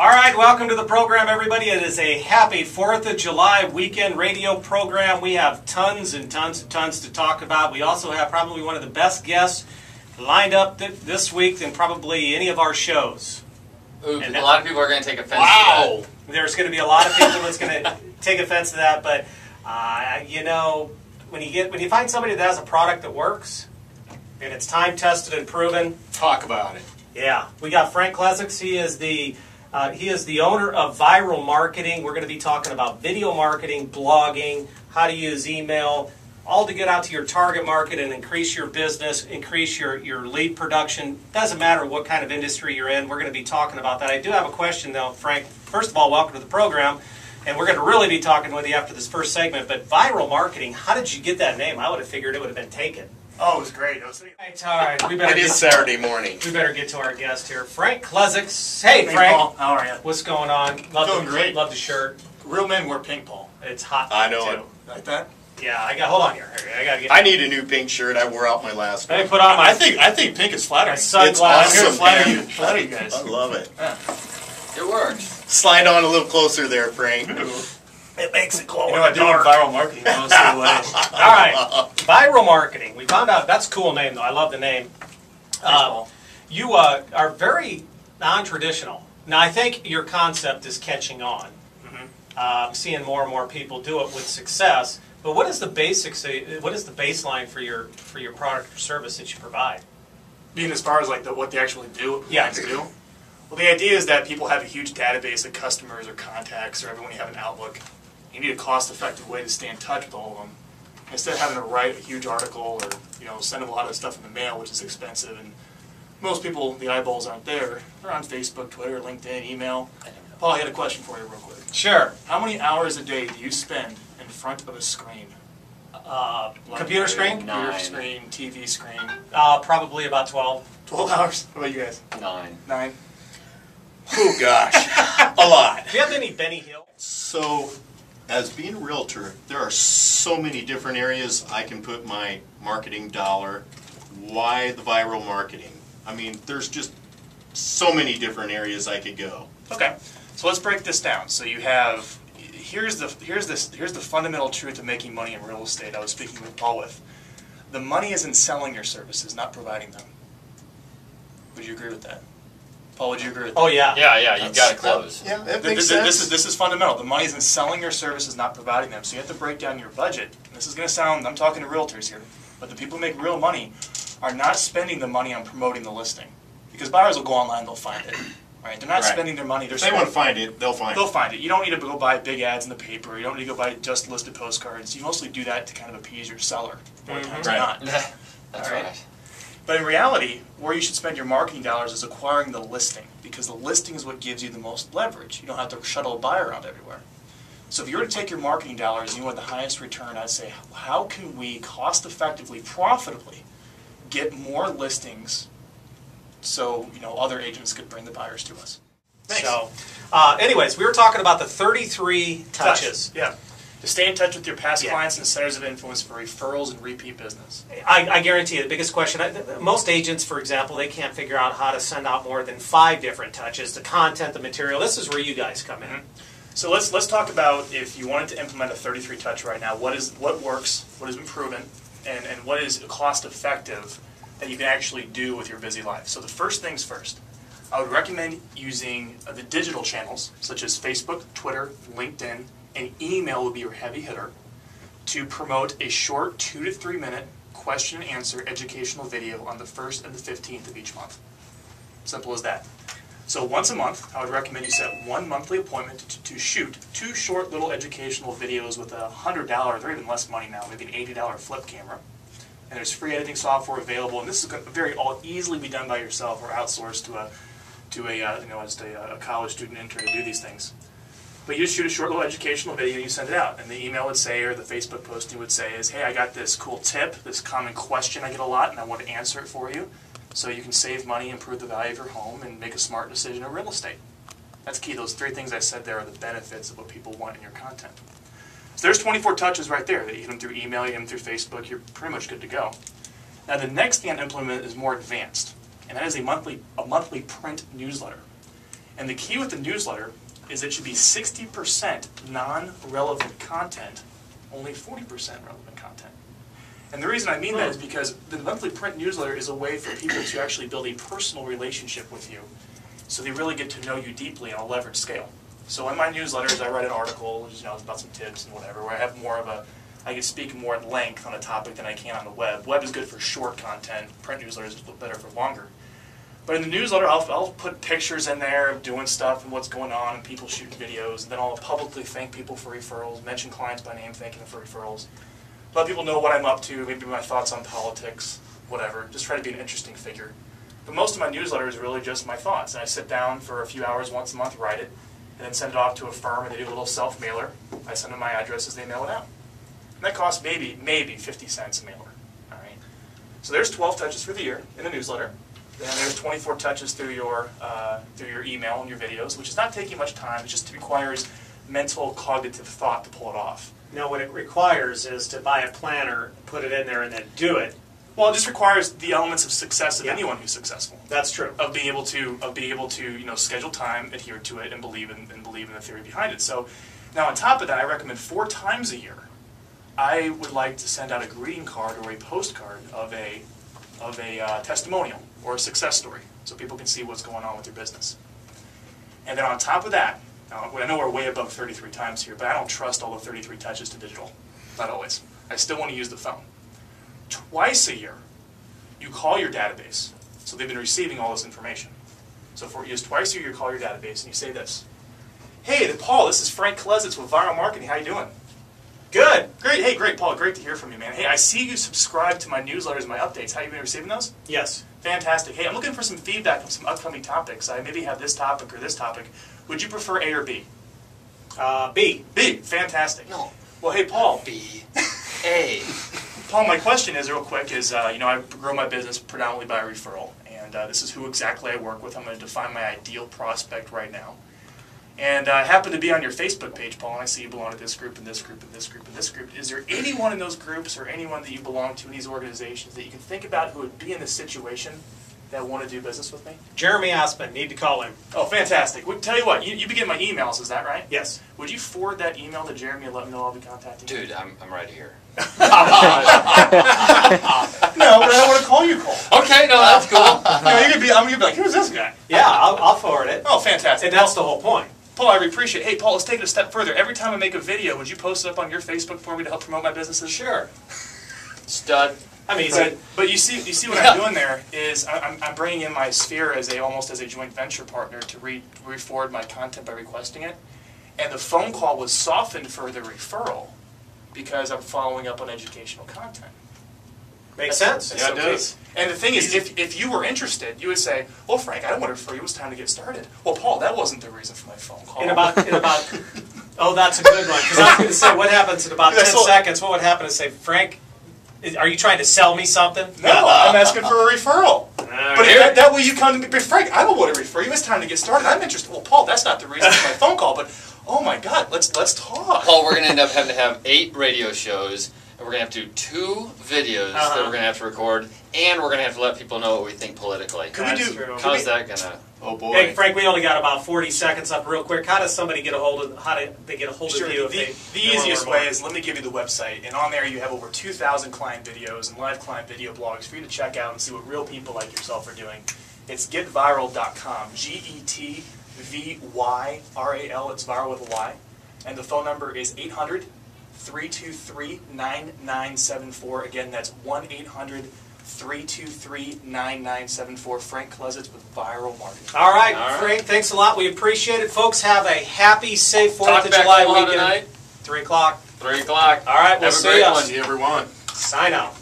All right, welcome to the program, everybody. It is a happy 4th of July weekend radio program. We have tons and tons and tons to talk about. We also have probably one of the best guests lined up this week than probably any of our shows. Ooh, and a lot of people are going to take offense to that. There's going to be a lot of people that's going to take offense to that, but you know, when you find somebody that has a product that works and it's time tested and proven, talk about it. Yeah, we got Frank Klesitz. He is the owner of Viral Marketing. We're going to be talking about video marketing, blogging, how to use email, all to get out to your target market and increase your business, increase your lead production. Doesn't matter what kind of industry you're in. We're going to be talking about that. I do have a question, though, Frank. First of all, welcome to the program. And we're going to really be talking with you after this first segment. But Viral Marketing, how did you get that name? I would have figured it would have been taken. Oh, it was great. All right. It is Saturday morning. We better get to our guest here. Frank Klesitz. Hey, Pink Frank. Paul. How are you? What's going on? Doing great. Love the shirt. Real men wear pink, Paul. It's hot. I know too. it. Like that? Yeah, hold on here. I need a new pink shirt. I wore out my last one. Let me put on my... I think pink is flattering. Sunglasses. It's awesome, Here, flatter you guys. I love it. It works. Slide on a little closer there, Frank. It makes it glow. You know, I do viral marketing most of the way. All right, Viral Marketing. We found out that's a cool name, though. I love the name. You are very non-traditional. Now, I think your concept is catching on. I'm seeing more and more people do it with success. But what is the basics? What is the baseline for your product or service that you provide? Being as far as like what they actually do, what Yeah. clients do. Well, the idea is that people have a huge database of customers or contacts or everyone you have an Outlook. You need a cost-effective way to stay in touch with all of them. Instead of having to write a huge article or send a lot of stuff in the mail, which is expensive, and most people, the eyeballs aren't there. They're on Facebook, Twitter, LinkedIn, email. Paul, I had a question for you real quick. Sure. How many hours a day do you spend in front of a screen? Computer screen? Computer screen, TV screen. Probably about 12. 12 hours? What about you guys? 9. 9? Oh, gosh. A lot. Do you have any Benny Hill? So, as being a realtor, there are so many different areas I can put my marketing dollar. Why the viral marketing? I mean, there's just so many different areas I could go. Okay, so let's break this down. So you have, here's the fundamental truth of making money in real estate I was speaking with Paul with. The money is in selling your services, not providing them. Would you agree with that? Paul, would you agree with that? Oh, yeah. Yeah, you've got to close. Yeah, that makes sense. This is fundamental. The money is in selling your services, not providing them. So you have to break down your budget. This is going to sound, I'm talking to realtors here, but the people who make real money are not spending the money on promoting the listing. Because buyers will go online, they'll find it. Right? They're not spending their money. If they want to find it, they'll find it. They'll find it. You don't need to go buy big ads in the paper. You don't need to go buy just listed postcards. You mostly do that to kind of appease your seller. More times than not. That's right. But in reality, where you should spend your marketing dollars is acquiring the listing, because the listing is what gives you the most leverage. You don't have to shuttle a buyer around everywhere. So if you were to take your marketing dollars and you want the highest return, I'd say, how can we cost-effectively, profitably get more listings so other agents could bring the buyers to us? Thanks. So, anyways, we were talking about the 33 touches. Yeah. To stay in touch with your past clients and centers of influence for referrals and repeat business. I guarantee you the biggest question, most agents, for example, they can't figure out how to send out more than 5 different touches, the content, the material. This is where you guys come in. So let's talk about, if you wanted to implement a 33 touch right now, what works, what has been proven, and what is cost effective that you can actually do with your busy life. So the first things first, I would recommend using the digital channels such as Facebook, Twitter, LinkedIn, and email would be your heavy hitter to promote a short 2 to 3 minute question and answer educational video on the 1st and the 15th of each month. Simple as that. So once a month, I would recommend you set one monthly appointment to shoot 2 short little educational videos with $100 or even less money now, maybe an $80 flip camera. And there's free editing software available, and this is going to all easily be done by yourself or outsourced to a college student intern to do these things. But you just shoot a short little educational video and you send it out. And the email would say, or the Facebook posting would say is, hey, I got this cool tip, this common question I get a lot, and I want to answer it for you so you can save money, improve the value of your home, and make a smart decision in real estate. That's key. Those 3 things I said there are the benefits of what people want in your content. So there's 24 touches right there. You hit them through email, you hit them through Facebook, you're pretty much good to go. Now the next thing I'd implement is more advanced, and that is a monthly print newsletter. And the key with the newsletter is it should be 60% non-relevant content, only 40% relevant content. And the reason I mean that is because the monthly print newsletter is a way for people to actually build a personal relationship with you, so they really get to know you deeply on a leveraged scale. So in my newsletters, I write an article, about some tips and whatever, where I have more of I can speak more at length on a topic than I can on the web. Web is good for short content. Print newsletters is better for longer. But in the newsletter, I'll put pictures in there of doing stuff and what's going on and people shooting videos. And then I'll publicly thank people for referrals, mention clients by name, thanking them for referrals. Let people know what I'm up to, maybe my thoughts on politics, whatever. Just try to be an interesting figure. But most of my newsletter is really just my thoughts. And I sit down for a few hours once a month, write it, and then send it off to a firm, and they do a little self-mailer. I send them my addresses, they mail it out. And that costs maybe 50 cents a mailer. All right. So there's 12 touches for the year in the newsletter. Then there's 24 touches through your email and your videos, which is not taking much time. It just requires mental, cognitive thought to pull it off. No, what it requires is to buy a planner, put it in there, and then do it. Well, it just requires the elements of success of anyone who's successful. That's true. Of being able to schedule time, adhere to it, and believe in the theory behind it. So now on top of that, I recommend 4 times a year. I would like to send out a greeting card or a postcard of a testimonial or a success story, so people can see what's going on with your business. And then on top of that, now I know we're way above 33 times here, but I don't trust all the 33 touches to digital. Not always. I still want to use the phone. Twice a year, you call your database, so they've been receiving all this information. So for just twice a year, you call your database and you say this: "Hey, Paul, this is Frank Klesitz with Viral Marketing. How you doing?" "Good." "Great. Hey, great, Paul. Great to hear from you, man. Hey, I see you subscribe to my newsletters and my updates. How you been receiving those?" "Yes." "Fantastic. Hey, I'm looking for some feedback on some upcoming topics. I maybe have this topic or this topic. Would you prefer A or B?" B. B. Fantastic. No. "Well, hey, Paul." B. A. "Paul, my question is, real quick, is, I grow my business predominantly by referral, and this is who exactly I work with. I'm going to define my ideal prospect right now. And I happen to be on your Facebook page, Paul, and I see you belong to this group, and this group, and this group, and this group. Is there anyone in those groups or anyone that you belong to in these organizations that you can think about who would be in this situation that want to do business with me?" Jeremy Aspen. Need to call him. "Oh, fantastic. Well, tell you what, you be getting my emails, is that right?" "Yes." "Would you forward that email to Jeremy and let him know I'll be contacting you?" Dude, I'm right here. "No, but I don't want to call you, Cole." Okay, no, that's cool. I'm gonna be like, "Who's this guy?" "Yeah, I'll forward it." "Oh, fantastic." And that's the whole point. "Paul, I really appreciate it. Hey, Paul, let's take it a step further. Every time I make a video, would you post it up on your Facebook for me to help promote my businesses?" "Sure." Stud. I mean, But you see what I'm doing there is I'm bringing in my sphere as almost as a joint venture partner to re-forward my content by requesting it, and the phone call was softened for the referral because I'm following up on educational content. makes sense. Yeah, it does. And the thing is, if you were interested, you would say, "Well, Frank, I don't want to refer you. It was time to get started." "Well, Paul, that wasn't the reason for my phone call." In about oh, that's a good one. Because I was going to say, what happens in about 10 seconds? What would happen is say, "Frank, are you trying to sell me something?" "No, I'm asking for a referral." But Right. that way you come to me, "But Frank, I don't want to refer you. It's time to get started. I'm interested." "Well, Paul, that's not the reason for my phone call, but oh my God, let's talk." Paul, we're going to end up having to have 8 radio shows, and we're going to have to do 2 videos that we're going to have to record, and we're going to have to let people know what we think politically. That's true. How's that going to... Oh boy. Hey, Frank, we only got about 40 seconds up real quick. How does somebody get a hold of, how do they get a hold Sure, of you? the easiest way is, let me give you the website, and on there you have over 2,000 client videos and live client video blogs for you to check out and see what real people like yourself are doing. It's getviral.com, GETVYRAL, it's viral with a Y, and the phone number is 800-323-9974. Again, that's 1-800-323-9974. Frank Klesitz with Viral Marketing. All right, Frank, thanks a lot. We appreciate it. Folks, have a happy, safe 4th of back July Omaha weekend. tonight. 3 o'clock. 3 o'clock. All right, we'll Have a see great ya. one. See everyone. Sign out.